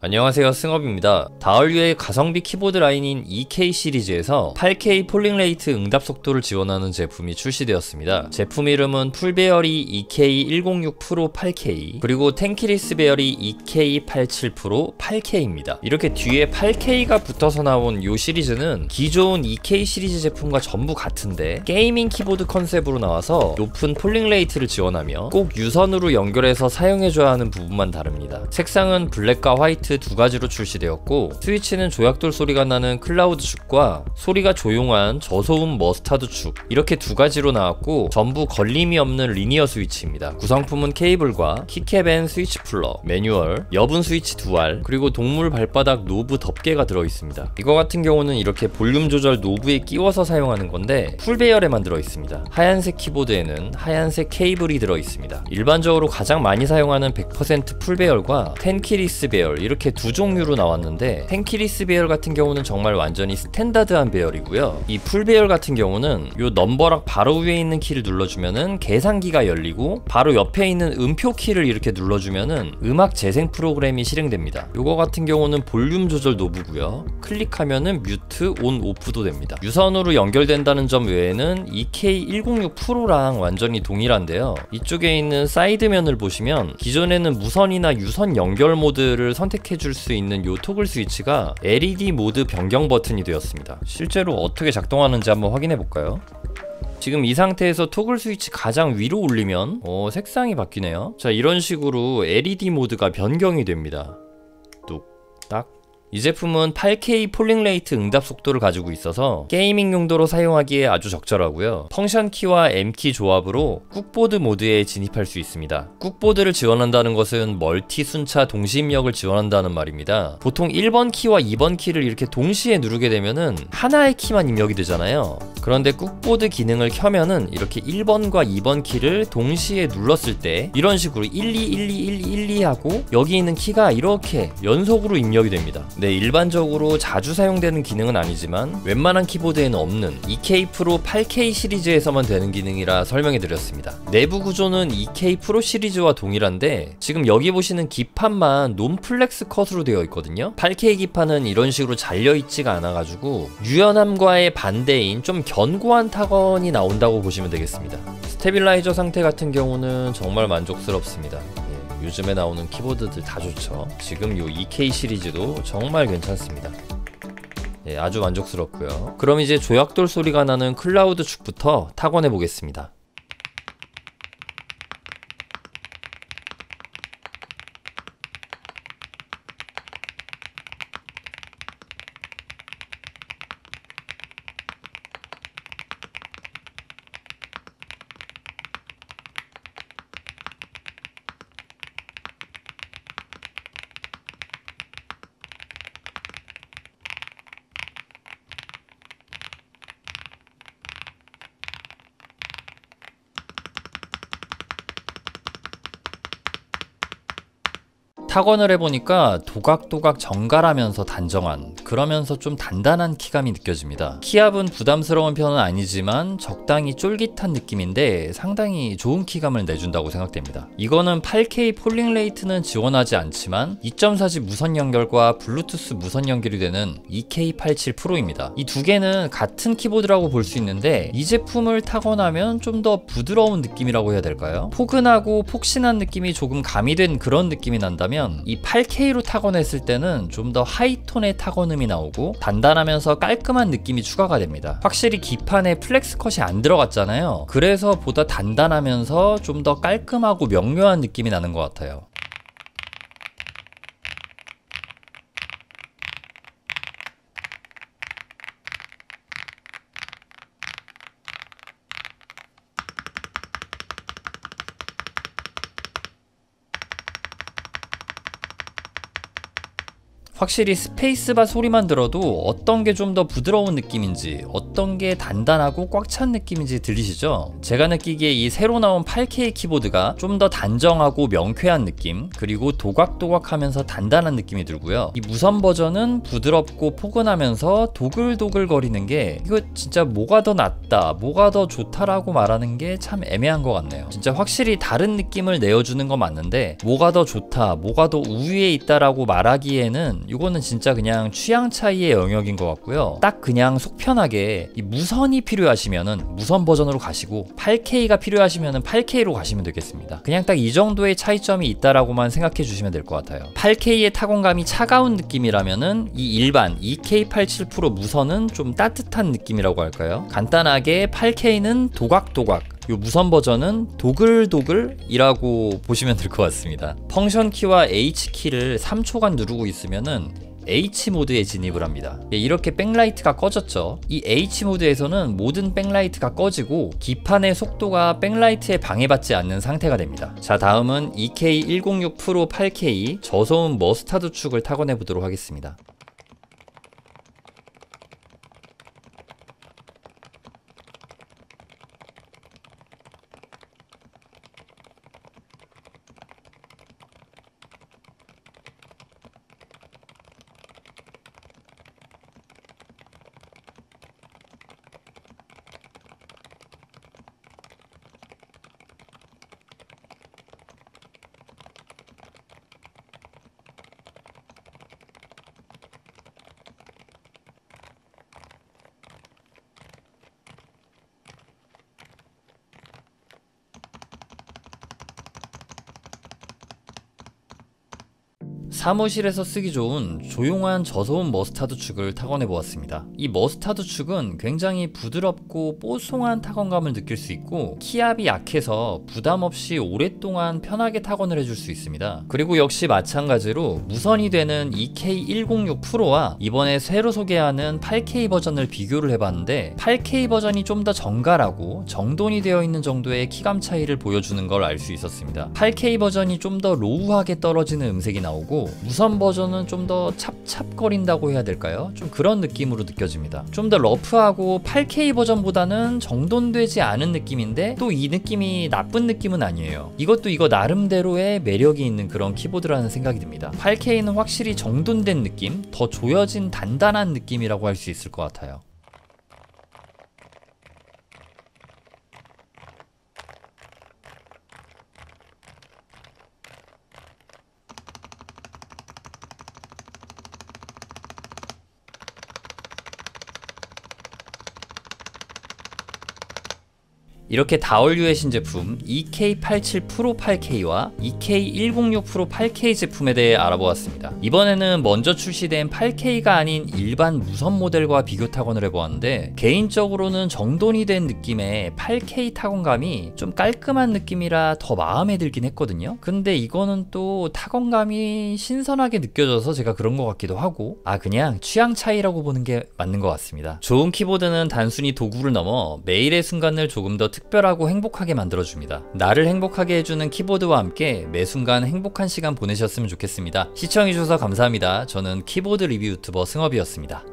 안녕하세요, 승업입니다. 다얼류의 가성비 키보드 라인인 EK 시리즈에서 8K 폴링레이트 응답 속도를 지원하는 제품이 출시되었습니다. 제품 이름은 풀배열이 EK106 프로 8K 그리고 텐키리스 배열이 EK87 프로 8K입니다. 이렇게 뒤에 8K가 붙어서 나온 이 시리즈는 기존 EK 시리즈 제품과 전부 같은데 게이밍 키보드 컨셉으로 나와서 높은 폴링레이트를 지원하며 꼭 유선으로 연결해서 사용해줘야 하는 부분만 다릅니다. 색상은 블랙과 화이트 두 가지로 출시되었고, 스위치는 조약돌 소리가 나는 클라우드 축과 소리가 조용한 저소음 머스타드 축, 이렇게 두 가지로 나왔고 전부 걸림이 없는 리니어 스위치입니다. 구성품은 케이블과 키캡 앤 스위치 풀러, 매뉴얼, 여분 스위치 두알, 그리고 동물 발바닥 노브 덮개가 들어있습니다. 이거 같은 경우는 이렇게 볼륨 조절 노브에 끼워서 사용하는 건데 풀배열에만 들어있습니다. 하얀색 키보드에는 하얀색 케이블이 들어있습니다. 일반적으로 가장 많이 사용하는 100% 풀배열과 텐키리스 배열, 이렇게 두 종류로 나왔는데 텐키리스 배열 같은 경우는 정말 완전히 스탠다드한 배열이고요. 이 풀 배열 같은 경우는 요 넘버락 바로 위에 있는 키를 눌러주면은 계산기가 열리고, 바로 옆에 있는 음표 키를 이렇게 눌러주면은 음악 재생 프로그램이 실행됩니다. 요거 같은 경우는 볼륨 조절 노브고요. 클릭하면은 뮤트, 온, 오프도 됩니다. 유선으로 연결된다는 점 외에는 EK106 프로랑 완전히 동일한데요. 이쪽에 있는 사이드면을 보시면 기존에는 무선이나 유선 연결 모드를 선택해줄 수 있는 요 토글 스위치가 LED 모드 변경 버튼이 되었습니다. 실제로 어떻게 작동하는지 한번 확인해 볼까요? 지금 이 상태에서 토글 스위치 가장 위로 올리면 색상이 바뀌네요. 자, 이런 식으로 LED 모드가 변경이 됩니다. 뚝딱. 이 제품은 8K 폴링레이트 응답 속도를 가지고 있어서 게이밍 용도로 사용하기에 아주 적절하고요. 펑션 키와 M키 조합으로 꾹보드 모드에 진입할 수 있습니다. 꾹보드를 지원한다는 것은 멀티 순차 동시 입력을 지원한다는 말입니다. 보통 1번 키와 2번 키를 이렇게 동시에 누르게 되면은 하나의 키만 입력이 되잖아요. 그런데 꾹보드 기능을 켜면은 이렇게 1번과 2번 키를 동시에 눌렀을 때 이런 식으로 12121212 하고 여기 있는 키가 이렇게 연속으로 입력이 됩니다. 네, 일반적으로 자주 사용되는 기능은 아니지만 웬만한 키보드에는 없는 EK 프로 8K 시리즈에서만 되는 기능이라 설명해 드렸습니다. 내부 구조는 EK 프로 시리즈와 동일한데 지금 여기 보시는 기판만 논플렉스 컷으로 되어 있거든요. 8K 기판은 이런 식으로 잘려 있지가 않아 가지고 유연함과의 반대인 좀 견고한 타건이 나온다고 보시면 되겠습니다. 스테빌라이저 상태 같은 경우는 정말 만족스럽습니다. 요즘에 나오는 키보드들 다 좋죠. 지금 요 EK 시리즈도 정말 괜찮습니다. 아주 만족스럽고요. 그럼 이제 조약돌 소리가 나는 클라우드 축부터 타건해 보겠습니다. 타건을 해보니까 도각도각 정갈하면서 단정한, 그러면서 좀 단단한 키감이 느껴집니다. 키압은 부담스러운 편은 아니지만 적당히 쫄깃한 느낌인데 상당히 좋은 키감을 내준다고 생각됩니다. 이거는 8K 폴링레이트는 지원하지 않지만 2.4G 무선 연결과 블루투스 무선 연결이 되는 EK87 프로입니다. 이 두 개는 같은 키보드라고 볼 수 있는데 이 제품을 타건하면 좀 더 부드러운 느낌이라고 해야 될까요? 포근하고 폭신한 느낌이 조금 가미된 그런 느낌이 난다면 이 8K로 타건했을 때는 좀 더 하이톤의 타건음이 나오고 단단하면서 깔끔한 느낌이 추가가 됩니다. 확실히 기판에 플렉스 컷이 안 들어갔잖아요. 그래서 보다 단단하면서 좀 더 깔끔하고 명료한 느낌이 나는 것 같아요. 확실히 스페이스바 소리만 들어도 어떤 게 좀 더 부드러운 느낌인지, 어떤 게 단단하고 꽉 찬 느낌인지 들리시죠? 제가 느끼기에 이 새로 나온 8K 키보드가 좀 더 단정하고 명쾌한 느낌, 그리고 도각도각하면서 단단한 느낌이 들고요. 이 무선 버전은 부드럽고 포근하면서 도글도글 거리는 게, 이거 진짜 뭐가 더 낫다, 뭐가 더 좋다라고 말하는 게 참 애매한 것 같네요. 진짜 확실히 다른 느낌을 내어주는 건 맞는데 뭐가 더 좋다, 뭐가 더 우위에 있다라고 말하기에는 이거는 진짜 그냥 취향 차이의 영역인 것 같고요. 딱 그냥 속 편하게 이 무선이 필요하시면은 무선 버전으로 가시고 8K가 필요하시면은 8K로 가시면 되겠습니다. 그냥 딱 이 정도의 차이점이 있다라고만 생각해 주시면 될 것 같아요. 8K의 타건감이 차가운 느낌이라면은 이 일반 EK87 프로 무선은 좀 따뜻한 느낌이라고 할까요? 간단하게 8K는 도각도각, 요 무선 버전은 도글도글이라고 보시면 될 것 같습니다. 펑션 키와 H 키를 3초간 누르고 있으면은 H 모드에 진입을 합니다. 이렇게 백라이트가 꺼졌죠. 이 H 모드에서는 모든 백라이트가 꺼지고 기판의 속도가 백라이트에 방해받지 않는 상태가 됩니다. 자, 다음은 EK106 프로 8K 저소음 머스타드 축을 타건해 보도록 하겠습니다. 사무실에서 쓰기 좋은 조용한 저소음 머스타드 축을 타건해 보았습니다. 이 머스타드 축은 굉장히 부드럽고 뽀송한 타건감을 느낄 수 있고 키압이 약해서 부담 없이 오랫동안 편하게 타건을 해줄 수 있습니다. 그리고 역시 마찬가지로 무선이 되는 EK106 프로와 이번에 새로 소개하는 8K 버전을 비교를 해봤는데 8K 버전이 좀 더 정갈하고 정돈이 되어 있는 정도의 키감 차이를 보여주는 걸 알 수 있었습니다. 8K 버전이 좀 더 로우하게 떨어지는 음색이 나오고 무선 버전은 좀 더 찹찹거린다고 해야 될까요? 좀 그런 느낌으로 느껴집니다. 좀 더 러프하고 8K 버전보다는 정돈되지 않은 느낌인데 또 이 느낌이 나쁜 느낌은 아니에요. 이것도 이거 나름대로의 매력이 있는 그런 키보드라는 생각이 듭니다. 8K는 확실히 정돈된 느낌, 더 조여진 단단한 느낌이라고 할 수 있을 것 같아요. 이렇게 다얼류의 신제품 EK87 프로 8K와 EK106 프로 8K 제품에 대해 알아보았습니다. 이번에는 먼저 출시된 8K가 아닌 일반 무선 모델과 비교 타건을 해보았는데 개인적으로는 정돈이 된 느낌의 8K 타건감이 좀 깔끔한 느낌이라 더 마음에 들긴 했거든요. 근데 이거는 또 타건감이 신선하게 느껴져서 제가 그런 것 같기도 하고 그냥 취향 차이라고 보는 게 맞는 것 같습니다. 좋은 키보드는 단순히 도구를 넘어 매일의 순간을 조금 더 특별하고 행복하게 만들어줍니다. 나를 행복하게 해주는 키보드와 함께 매 순간 행복한 시간 보내셨으면 좋겠습니다. 시청해주셔서 감사합니다. 저는 키보드 리뷰 유튜버 승업이었습니다.